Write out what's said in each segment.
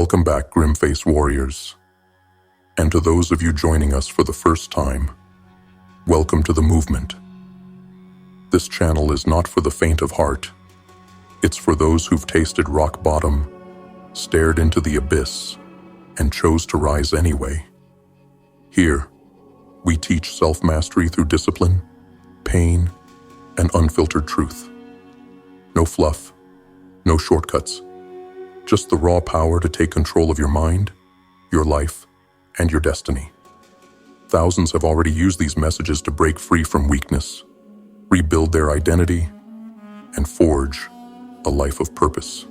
Welcome back, GrimFace Warriors. And to those of you joining us for the first time, welcome to the movement. This channel is not for the faint of heart. It's for those who've tasted rock bottom, stared into the abyss, and chose to rise anyway. Here, we teach self-mastery through discipline, pain, and unfiltered truth. No fluff, no shortcuts. Just the raw power to take control of your mind, your life, and your destiny. Thousands have already used these messages to break free from weakness, rebuild their identity, and forge a life of purpose.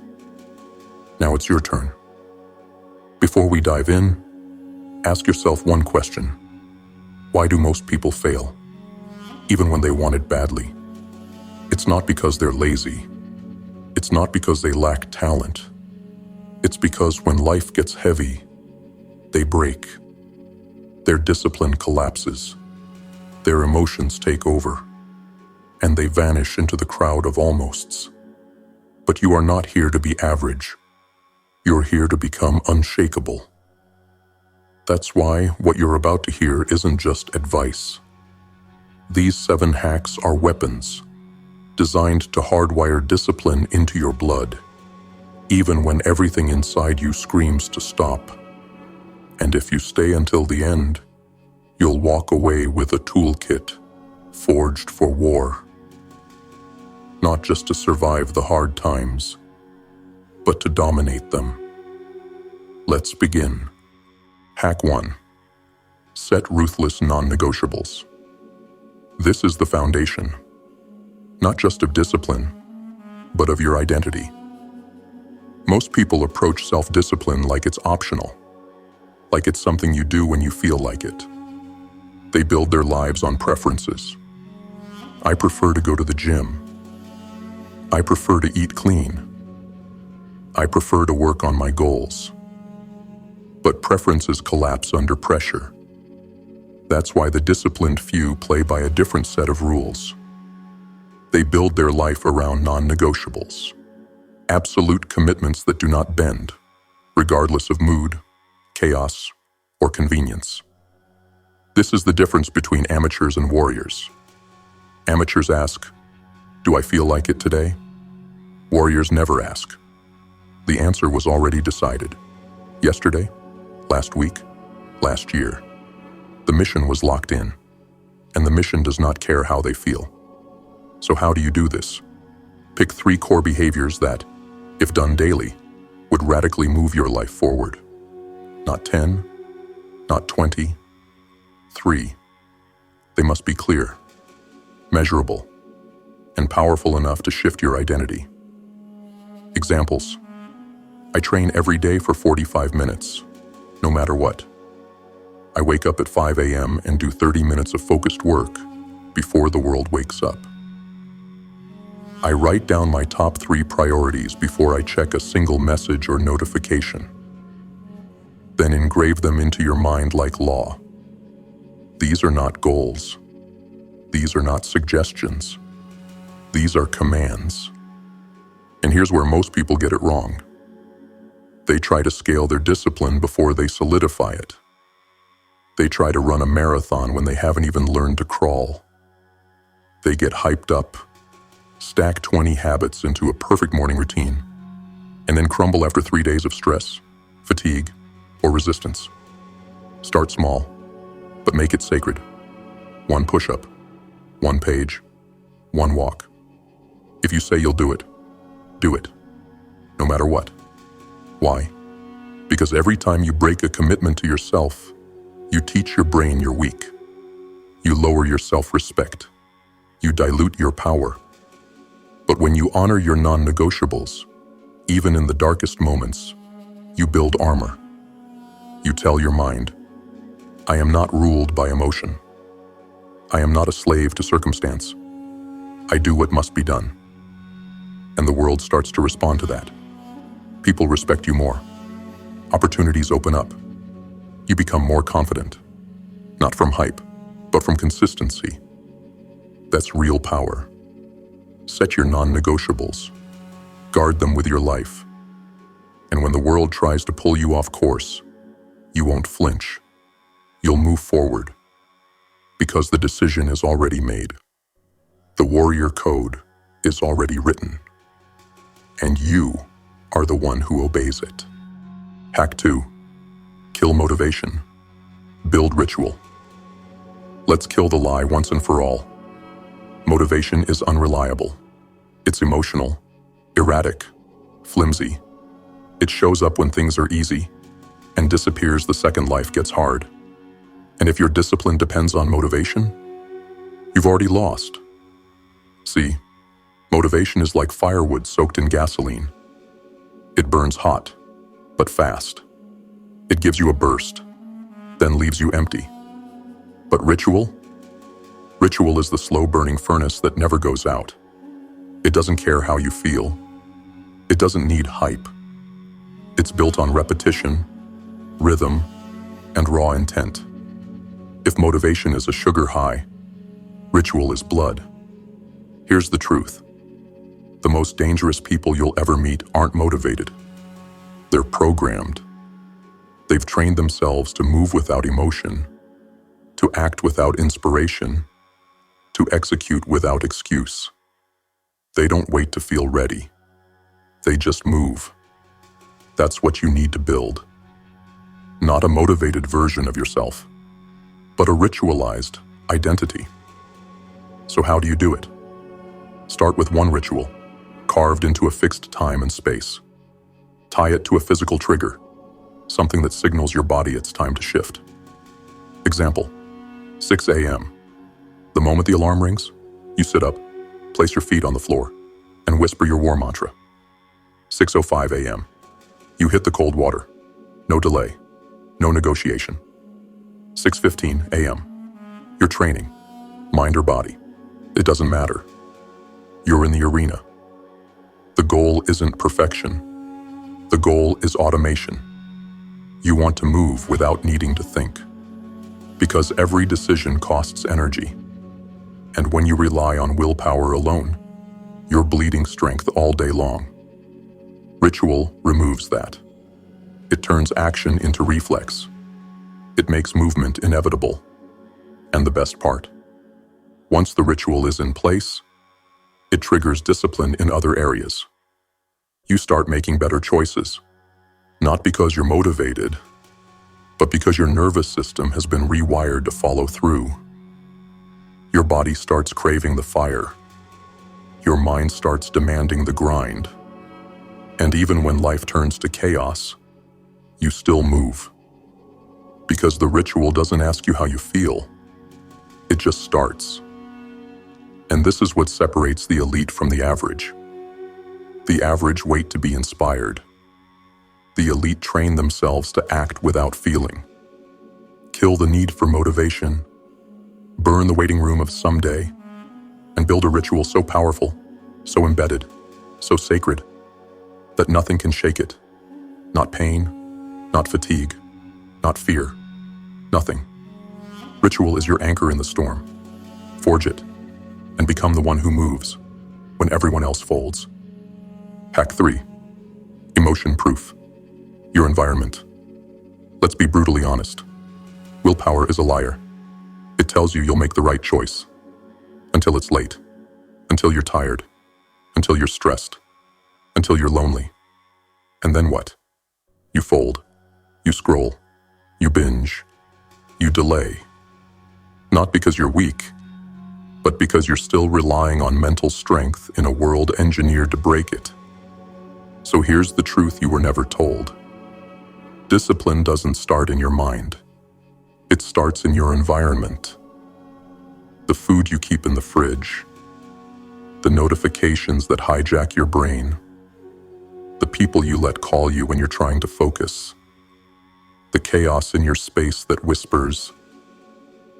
Now it's your turn. Before we dive in, ask yourself one question. Why do most people fail, even when they want it badly? It's not because they're lazy. It's not because they lack talent. It's because when life gets heavy, they break. Their discipline collapses. Their emotions take over, and they vanish into the crowd of almosts. But you are not here to be average. You're here to become unshakable. That's why what you're about to hear isn't just advice. These 7 hacks are weapons, designed to hardwire discipline into your blood, even when everything inside you screams to stop. And if you stay until the end, you'll walk away with a toolkit forged for war. Not just to survive the hard times, but to dominate them. Let's begin. Hack 1. Set ruthless non-negotiables. This is the foundation, not just of discipline, but of your identity. Most people approach self-discipline like it's optional, like it's something you do when you feel like it. They build their lives on preferences. I prefer to go to the gym. I prefer to eat clean. I prefer to work on my goals. But preferences collapse under pressure. That's why the disciplined few play by a different set of rules. They build their life around non-negotiables. Absolute commitments that do not bend, regardless of mood, chaos, or convenience. This is the difference between amateurs and warriors. Amateurs ask, "Do I feel like it today?" Warriors never ask. The answer was already decided. Yesterday, last week, last year. The mission was locked in, and the mission does not care how they feel. So how do you do this? Pick 3 core behaviors that, if done daily, would radically move your life forward. Not 10, not 20, 3. They must be clear, measurable, and powerful enough to shift your identity. Examples. I train every day for 45 minutes, no matter what. I wake up at 5 a.m. and do 30 minutes of focused work before the world wakes up. I write down my top 3 priorities before I check a single message or notification. Then engrave them into your mind like law. These are not goals. These are not suggestions. These are commands. And here's where most people get it wrong. They try to scale their discipline before they solidify it. They try to run a marathon when they haven't even learned to crawl. They get hyped up, stack 20 habits into a perfect morning routine, and then crumble after 3 days of stress, fatigue, or resistance. Start small, but make it sacred. 1 push-up, 1 page, 1 walk. If you say you'll do it, no matter what. Why? Because every time you break a commitment to yourself, you teach your brain you're weak. You lower your self-respect. You dilute your power. But when you honor your non-negotiables, even in the darkest moments, you build armor. You tell your mind, I am not ruled by emotion. I am not a slave to circumstance. I do what must be done. And the world starts to respond to that. People respect you more. Opportunities open up. You become more confident. Not from hype, but from consistency. That's real power. Set your non-negotiables. Guard them with your life. And when the world tries to pull you off course, you won't flinch. You'll move forward because the decision is already made. The warrior code is already written, and you are the one who obeys it. Hack 2. Kill motivation. Build ritual. Let's kill the lie once and for all. Motivation is unreliable. It's emotional, erratic, flimsy. It shows up when things are easy and disappears the second life gets hard. And if your discipline depends on motivation, you've already lost. See, motivation is like firewood soaked in gasoline. It burns hot, but fast. It gives you a burst, then leaves you empty. But ritual? Ritual is the slow-burning furnace that never goes out. It doesn't care how you feel. It doesn't need hype. It's built on repetition, rhythm, and raw intent. If motivation is a sugar high, ritual is blood. Here's the truth. The most dangerous people you'll ever meet aren't motivated. They're programmed. They've trained themselves to move without emotion, to act without inspiration, to execute without excuse. They don't wait to feel ready. They just move. That's what you need to build. Not a motivated version of yourself, but a ritualized identity. So how do you do it? Start with one ritual, carved into a fixed time and space. Tie it to a physical trigger, something that signals your body it's time to shift. Example, 6 a.m. The moment the alarm rings, you sit up, place your feet on the floor, and whisper your war mantra. 6:05 a.m. You hit the cold water. No delay, no negotiation. 6:15 a.m. You're training, mind or body. It doesn't matter. You're in the arena. The goal isn't perfection. The goal is automation. You want to move without needing to think, because every decision costs energy. And when you rely on willpower alone, you're bleeding strength all day long. Ritual removes that. It turns action into reflex. It makes movement inevitable. And the best part, once the ritual is in place, it triggers discipline in other areas. You start making better choices, not because you're motivated, but because your nervous system has been rewired to follow through. Your body starts craving the fire. Your mind starts demanding the grind. And even when life turns to chaos, you still move. Because the ritual doesn't ask you how you feel. It just starts. And this is what separates the elite from the average. The average wait to be inspired. The elite train themselves to act without feeling. Kill the need for motivation. Burn the waiting room of someday. And build a ritual so powerful, so embedded, so sacred, that nothing can shake it. Not pain, not fatigue, not fear, nothing. Ritual is your anchor in the storm. Forge it, and become the one who moves when everyone else folds. Hack 3. Emotion proof. Your environment. Let's be brutally honest. Willpower is a liar. It tells you you'll make the right choice. Until it's late. Until you're tired. Until you're stressed. Until you're lonely. And then what? You fold. You scroll. You binge. You delay. Not because you're weak, but because you're still relying on mental strength in a world engineered to break it. So here's the truth you were never told. Discipline doesn't start in your mind. It starts in your environment. The food you keep in the fridge. The notifications that hijack your brain. The people you let call you when you're trying to focus. The chaos in your space that whispers,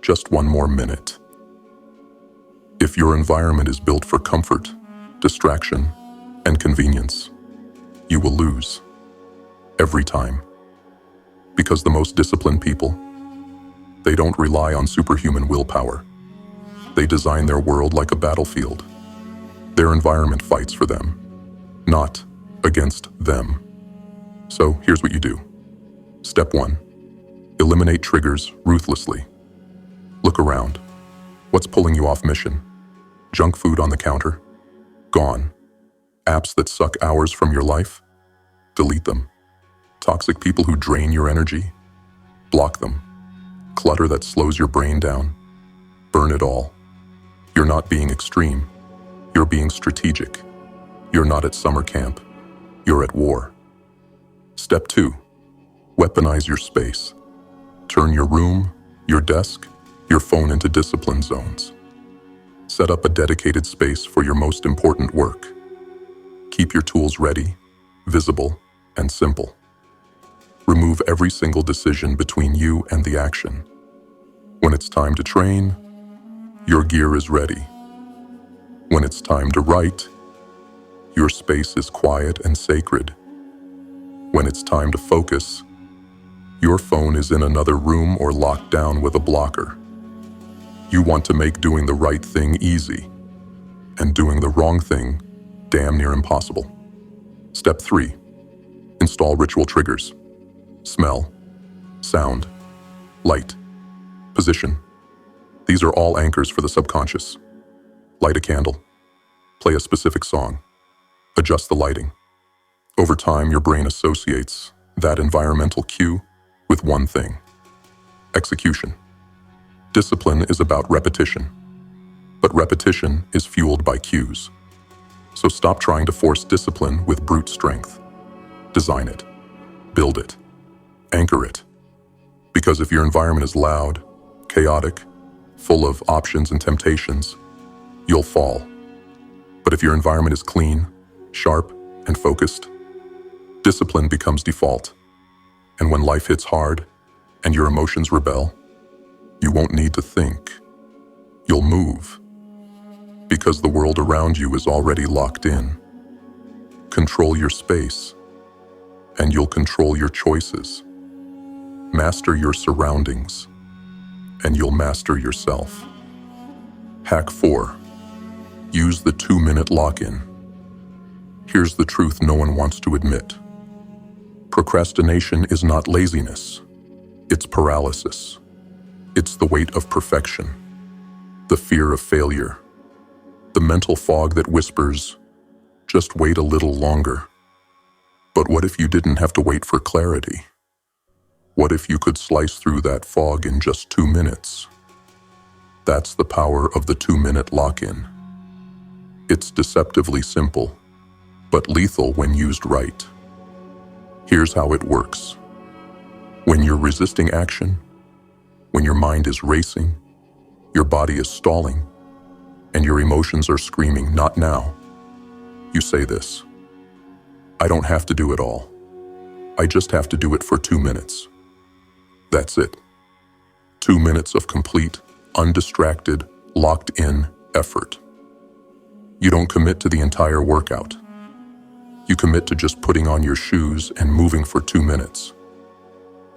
just one more minute. If your environment is built for comfort, distraction, and convenience, you will lose. Every time. Because the most disciplined people, they don't rely on superhuman willpower. They design their world like a battlefield. Their environment fights for them, not against them. So here's what you do. Step 1. Eliminate triggers ruthlessly. Look around. What's pulling you off mission? Junk food on the counter? Gone. Apps that suck hours from your life? Delete them. Toxic people who drain your energy? Block them. Clutter that slows your brain down? Burn it all. You're not being extreme. You're being strategic. You're not at summer camp. You're at war. Step 2. Weaponize your space. Turn your room, your desk, your phone into discipline zones. Set up a dedicated space for your most important work. Keep your tools ready, visible, and simple. Remove every single decision between you and the action. When it's time to train, your gear is ready. When it's time to write, your space is quiet and sacred. When it's time to focus, your phone is in another room or locked down with a blocker. You want to make doing the right thing easy, and doing the wrong thing damn near impossible. Step 3. Install ritual triggers. Smell, sound, light, position. These are all anchors for the subconscious. Light a candle. Play a specific song. Adjust the lighting. Over time, your brain associates that environmental cue with one thing: execution. Discipline is about repetition, but repetition is fueled by cues. So stop trying to force discipline with brute strength. Design it, build it, anchor it. Because if your environment is loud, chaotic, full of options and temptations, you'll fall. But if your environment is clean, sharp, and focused, discipline becomes default. And when life hits hard and your emotions rebel, you won't need to think. You'll move. Because the world around you is already locked in. Control your space, and you'll control your choices. Master your surroundings, and you'll master yourself. Hack 4. Use the 2-minute lock-in. Here's the truth no one wants to admit. Procrastination is not laziness. It's paralysis. It's the weight of perfection, the fear of failure, the mental fog that whispers, just wait a little longer. But what if you didn't have to wait for clarity? What if you could slice through that fog in just 2 minutes? That's the power of the 2-minute lock-in. It's deceptively simple, but lethal when used right. Here's how it works. When you're resisting action, when your mind is racing, your body is stalling, and your emotions are screaming, "Not now," you say this: I don't have to do it all. I just have to do it for 2 minutes. That's it. 2 minutes of complete, undistracted, locked-in effort. You don't commit to the entire workout. You commit to just putting on your shoes and moving for 2 minutes.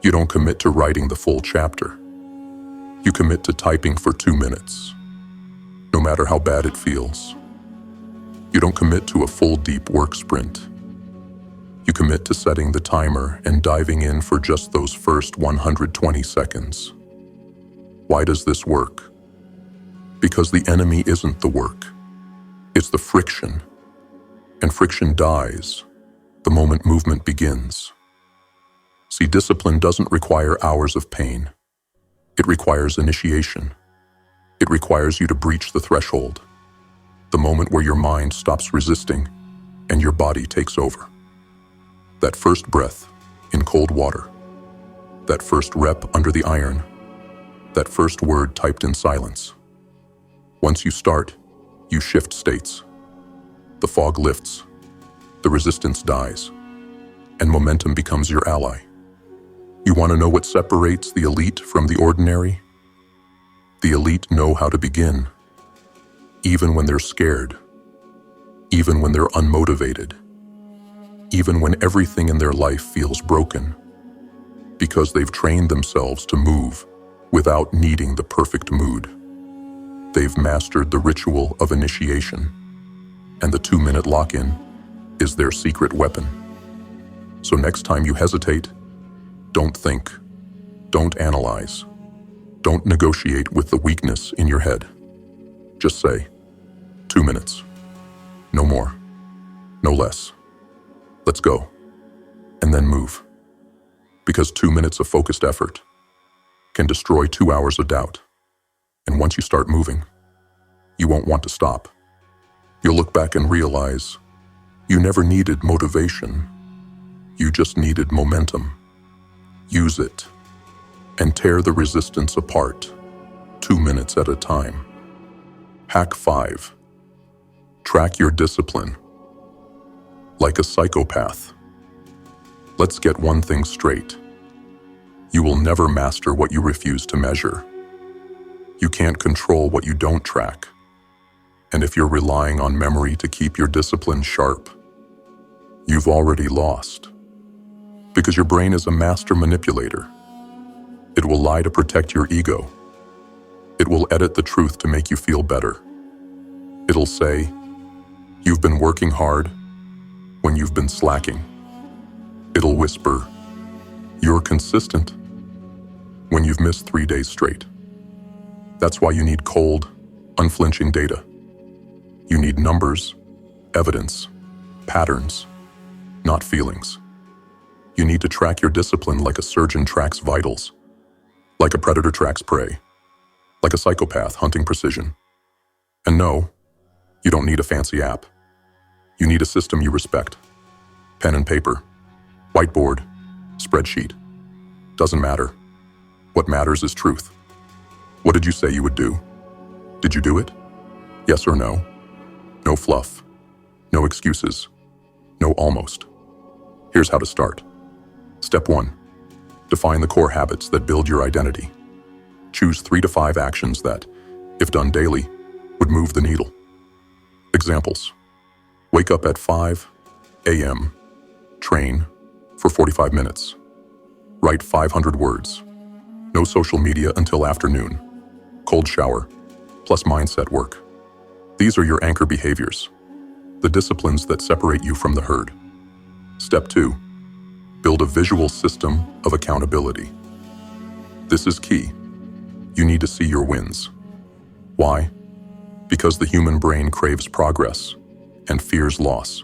You don't commit to writing the full chapter. You commit to typing for 2 minutes, no matter how bad it feels. You don't commit to a full deep work sprint. You commit to setting the timer and diving in for just those first 120 seconds. Why does this work? Because the enemy isn't the work. It's the friction. And friction dies the moment movement begins. See, discipline doesn't require hours of pain. It requires initiation. It requires you to breach the threshold, the moment where your mind stops resisting and your body takes over. That first breath in cold water, that first rep under the iron, that first word typed in silence. Once you start, you shift states. The fog lifts, the resistance dies, and momentum becomes your ally. You want to know what separates the elite from the ordinary? The elite know how to begin, even when they're scared, even when they're unmotivated, even when everything in their life feels broken, because they've trained themselves to move without needing the perfect mood. They've mastered the ritual of initiation, and the 2-minute lock-in is their secret weapon. So next time you hesitate, don't think, don't analyze, don't negotiate with the weakness in your head. Just say, 2 minutes. No more. No less. Let's go. And then move. Because 2 minutes of focused effort can destroy 2 hours of doubt. And once you start moving, you won't want to stop. You'll look back and realize you never needed motivation. You just needed momentum. Use it and tear the resistance apart, 2 minutes at a time. Hack 5. Track your discipline. Like a psychopath. Let's get one thing straight. You will never master what you refuse to measure. You can't control what you don't track. And if you're relying on memory to keep your discipline sharp, you've already lost. Because your brain is a master manipulator. It will lie to protect your ego. It will edit the truth to make you feel better. It'll say, you've been working hard when you've been slacking. It'll whisper, you're consistent when you've missed 3 days straight. That's why you need cold, unflinching data. You need numbers, evidence, patterns, not feelings. You need to track your discipline like a surgeon tracks vitals, like a predator tracks prey, like a psychopath hunting precision. And no, you don't need a fancy app. You need a system you respect. Pen and paper, whiteboard, spreadsheet. Doesn't matter. What matters is truth. What did you say you would do? Did you do it? Yes or no? No fluff. No excuses. No almost. Here's how to start. Step 1. Define the core habits that build your identity. Choose 3 to 5 actions that, if done daily, would move the needle. Examples. Wake up at 5 a.m. Train for 45 minutes. Write 500 words. No social media until afternoon. Cold shower, plus mindset work. These are your anchor behaviors, the disciplines that separate you from the herd. Step 2. Build a visual system of accountability. This is key. You need to see your wins. Why? Because the human brain craves progress and fears loss.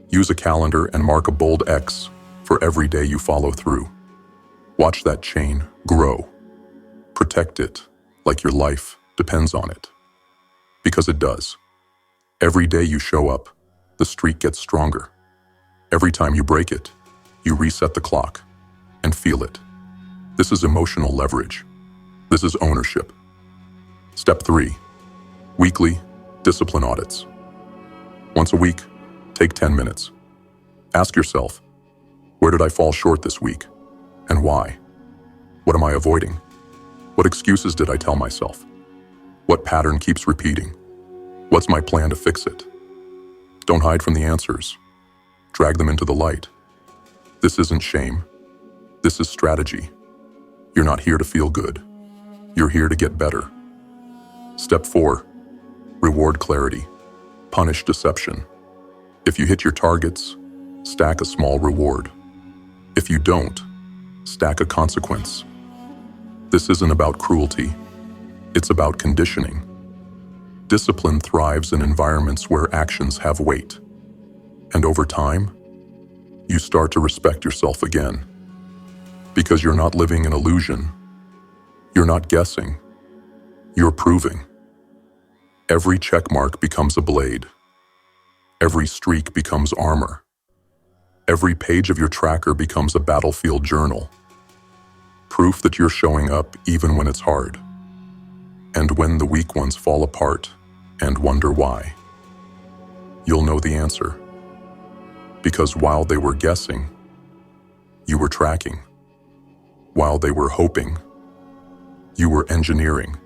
Use a calendar and mark a bold X for every day you follow through. Watch that chain grow. Protect it like your life depends on it. Because it does. Every day you show up, the streak gets stronger. Every time you break it, you reset the clock and feel it. This is emotional leverage. This is ownership. Step 3. Weekly discipline audits. Once a week, take 10 minutes. Ask yourself, where did I fall short this week? And why? What am I avoiding? What excuses did I tell myself? What pattern keeps repeating? What's my plan to fix it? Don't hide from the answers. Drag them into the light. This isn't shame. This is strategy. You're not here to feel good. You're here to get better. Step 4. Reward clarity. Punish deception. If you hit your targets, stack a small reward. If you don't, stack a consequence. This isn't about cruelty. It's about conditioning. Discipline thrives in environments where actions have weight. And over time, you start to respect yourself again. Because you're not living an illusion. You're not guessing. You're proving. Every checkmark becomes a blade. Every streak becomes armor. Every page of your tracker becomes a battlefield journal. Proof that you're showing up even when it's hard. And when the weak ones fall apart and wonder why, you'll know the answer. Because while they were guessing, you were tracking. While they were hoping, you were engineering.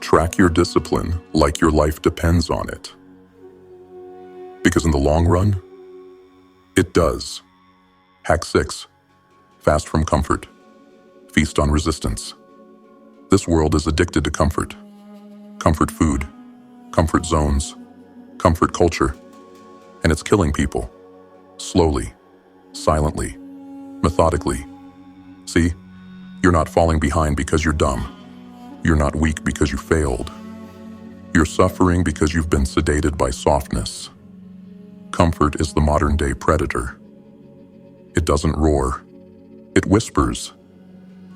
Track your discipline like your life depends on it. Because in the long run, it does. Hack 6. Fast from comfort. Feast on resistance. This world is addicted to comfort. Comfort food, comfort zones, comfort culture. And it's killing people. Slowly, silently, methodically. See, you're not falling behind because you're dumb. You're not weak because you failed. You're suffering because you've been sedated by softness. Comfort is the modern-day predator. It doesn't roar. It whispers.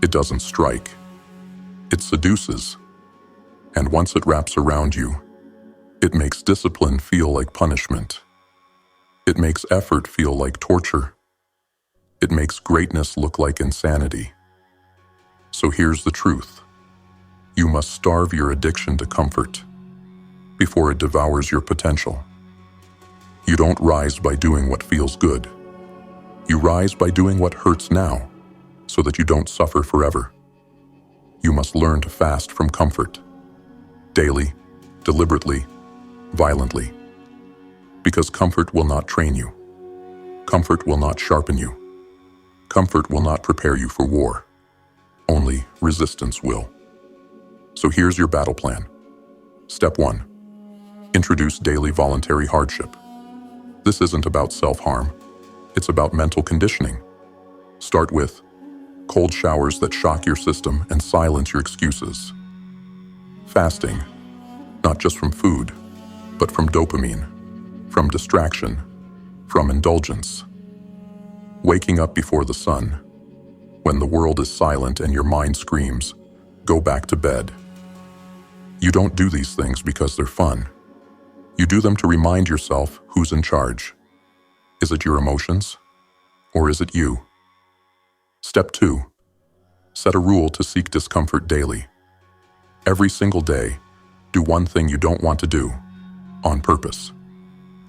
It doesn't strike. It seduces. And once it wraps around you, it makes discipline feel like punishment. It makes effort feel like torture. It makes greatness look like insanity. So here's the truth. You must starve your addiction to comfort before it devours your potential. You don't rise by doing what feels good. You rise by doing what hurts now, so that you don't suffer forever. You must learn to fast from comfort, daily, deliberately, violently. Because comfort will not train you. Comfort will not sharpen you. Comfort will not prepare you for war. Only resistance will. So here's your battle plan. Step 1. Introduce daily voluntary hardship. This isn't about self-harm. It's about mental conditioning. Start with cold showers that shock your system and silence your excuses. Fasting, not just from food, but from dopamine, from distraction, from indulgence. Waking up before the sun, when the world is silent and your mind screams, go back to bed. You don't do these things because they're fun. You do them to remind yourself who's in charge. Is it your emotions? Or is it you? Step 2. Set a rule to seek discomfort daily. Every single day, do one thing you don't want to do, on purpose.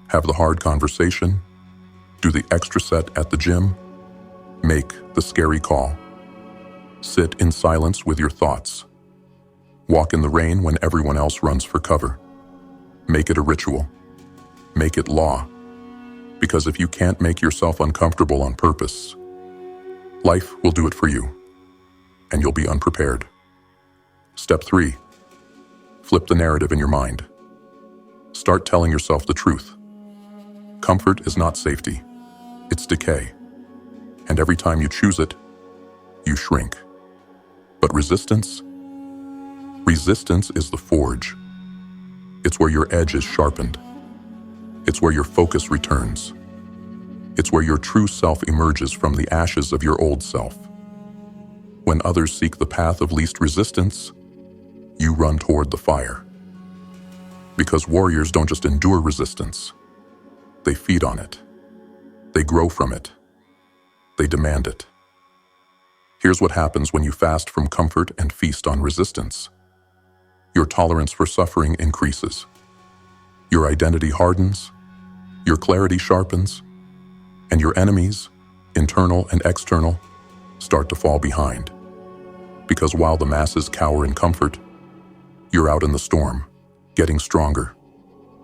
Have the hard conversation, do the extra set at the gym, make the scary call. Sit in silence with your thoughts. Walk in the rain when everyone else runs for cover. Make it a ritual. Make it law. Because if you can't make yourself uncomfortable on purpose, life will do it for you, and you'll be unprepared. Step 3. Flip the narrative in your mind. Start telling yourself the truth. Comfort is not safety. It's decay. And every time you choose it, you shrink. But resistance is the forge. It's where your edge is sharpened. It's where your focus returns. It's where your true self emerges from the ashes of your old self. When others seek the path of least resistance, you run toward the fire. Because warriors don't just endure resistance. They feed on it. They grow from it. They demand it. Here's what happens when you fast from comfort and feast on resistance. Your tolerance for suffering increases. Your identity hardens. Your clarity sharpens. And your enemies, internal and external, start to fall behind. Because while the masses cower in comfort, you're out in the storm, getting stronger.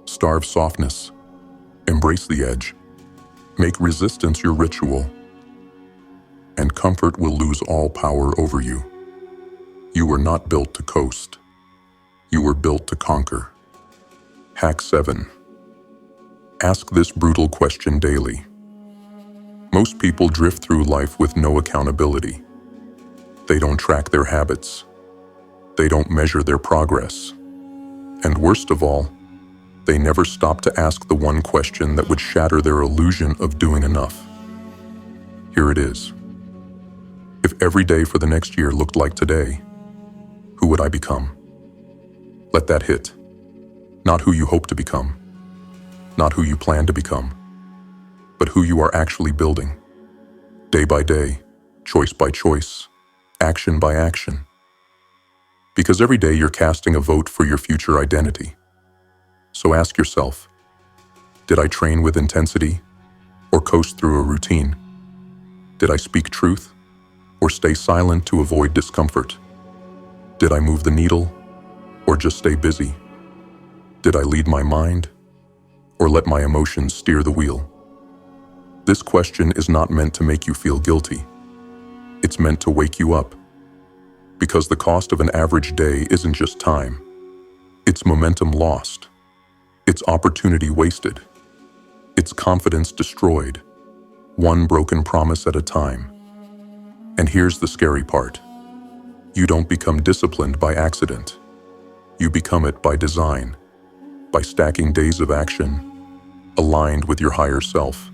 Starve softness. Embrace the edge. Make resistance your ritual. And comfort will lose all power over you. You were not built to coast. You were built to conquer. Hack 7. Ask this brutal question daily. Most people drift through life with no accountability. They don't track their habits. They don't measure their progress. And worst of all, they never stop to ask the one question that would shatter their illusion of doing enough. Here it is. If every day for the next year looked like today, who would I become? Let that hit. Not who you hope to become. Not who you plan to become. But who you are actually building. Day by day, choice by choice, action by action. Because every day you're casting a vote for your future identity. So ask yourself, did I train with intensity or coast through a routine? Did I speak truth or stay silent to avoid discomfort? Did I move the needle or just stay busy? Did I lead my mind or let my emotions steer the wheel? This question is not meant to make you feel guilty. It's meant to wake you up. Because the cost of an average day isn't just time. It's momentum lost. It's opportunity wasted. It's confidence destroyed. one broken promise at a time. And here's the scary part. You don't become disciplined by accident. You become it by design, by stacking days of action aligned with your higher self.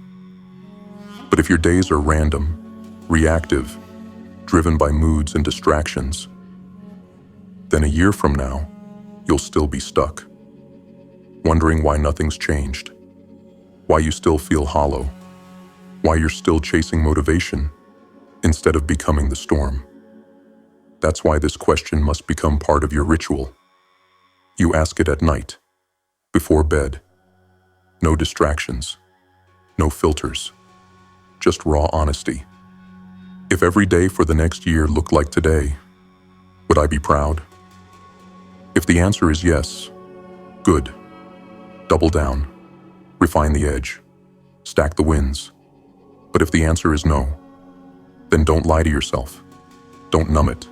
But if your days are random, reactive, driven by moods and distractions, then a year from now, you'll still be stuck, wondering why nothing's changed, why you still feel hollow, why you're still chasing motivation instead of becoming the storm. That's why this question must become part of your ritual. You ask it at night, before bed. No distractions, no filters, just raw honesty. If every day for the next year looked like today, would I be proud? If the answer is yes, good. Double down, refine the edge, stack the wins. But if the answer is no, then don't lie to yourself. Don't numb it.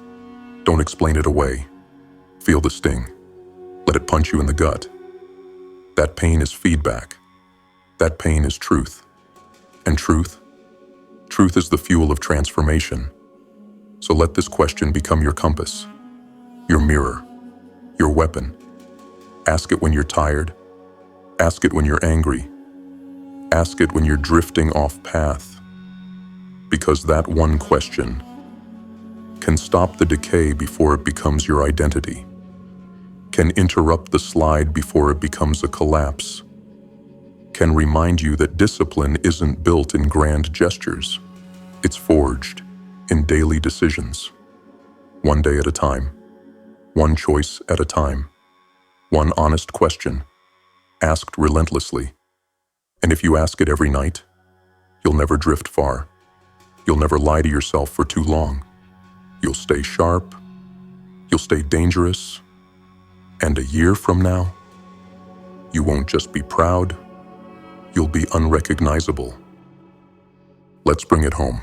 Don't explain it away. Feel the sting. Let it punch you in the gut. That pain is feedback. That pain is truth. And truth is the fuel of transformation. So let this question become your compass, your mirror, your weapon. Ask it when you're tired. Ask it when you're angry. Ask it when you're drifting off path. Because that one question can stop the decay before it becomes your identity, can interrupt the slide before it becomes a collapse, can remind you that discipline isn't built in grand gestures. It's forged in daily decisions, one day at a time, one choice at a time, one honest question, asked relentlessly. And if you ask it every night, you'll never drift far. You'll never lie to yourself for too long. You'll stay sharp. You'll stay dangerous. And a year from now, you won't just be proud, you'll be unrecognizable. Let's bring it home.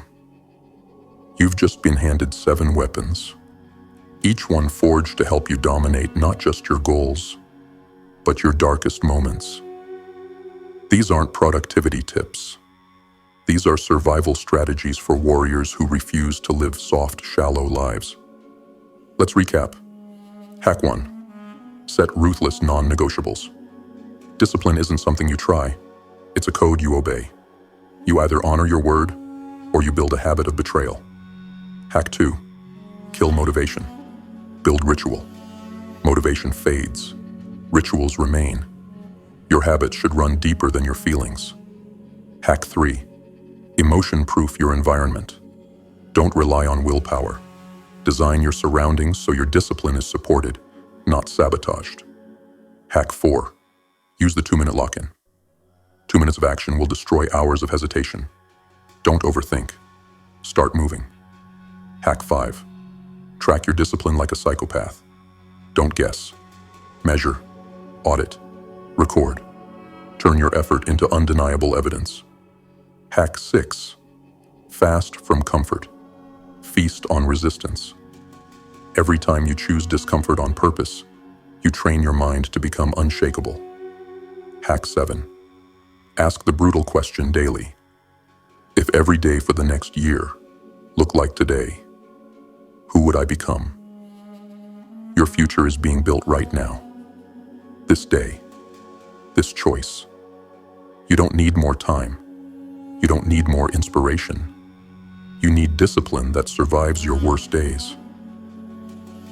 You've just been handed 7 weapons, each one forged to help you dominate not just your goals, but your darkest moments. These aren't productivity tips. These are survival strategies for warriors who refuse to live soft, shallow lives. Let's recap. Hack 1. Set ruthless non-negotiables. Discipline isn't something you try. It's a code you obey. You either honor your word or you build a habit of betrayal. Hack 2. Kill motivation. Build ritual. Motivation fades. Rituals remain. Your habits should run deeper than your feelings. Hack 3. Emotion-proof your environment. Don't rely on willpower. Design your surroundings so your discipline is supported, not sabotaged. Hack 4. Use the 2-minute lock-in. 2 minutes of action will destroy hours of hesitation. Don't overthink. Start moving. Hack 5. Track your discipline like a psychopath. Don't guess. Measure. Audit. Record. Turn your effort into undeniable evidence. Hack 6. Fast from comfort. Feast on resistance. Every time you choose discomfort on purpose, you train your mind to become unshakable. Hack 7. Ask the brutal question daily. If every day for the next year looked like today, who would I become? Your future is being built right now. This day. This choice. You don't need more time. You don't need more inspiration. You need discipline that survives your worst days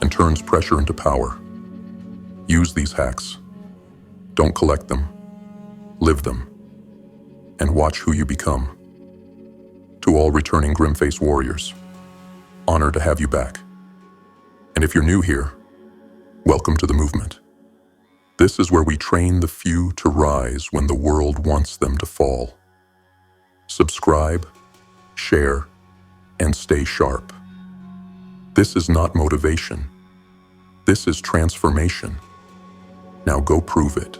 and turns pressure into power. Use these hacks. Don't collect them. Live them. And watch who you become. To all returning GrimFace warriors, honored to have you back. And if you're new here, welcome to the movement. This is where we train the few to rise when the world wants them to fall. Subscribe, share, and stay sharp. This is not motivation. This is transformation. Now go prove it.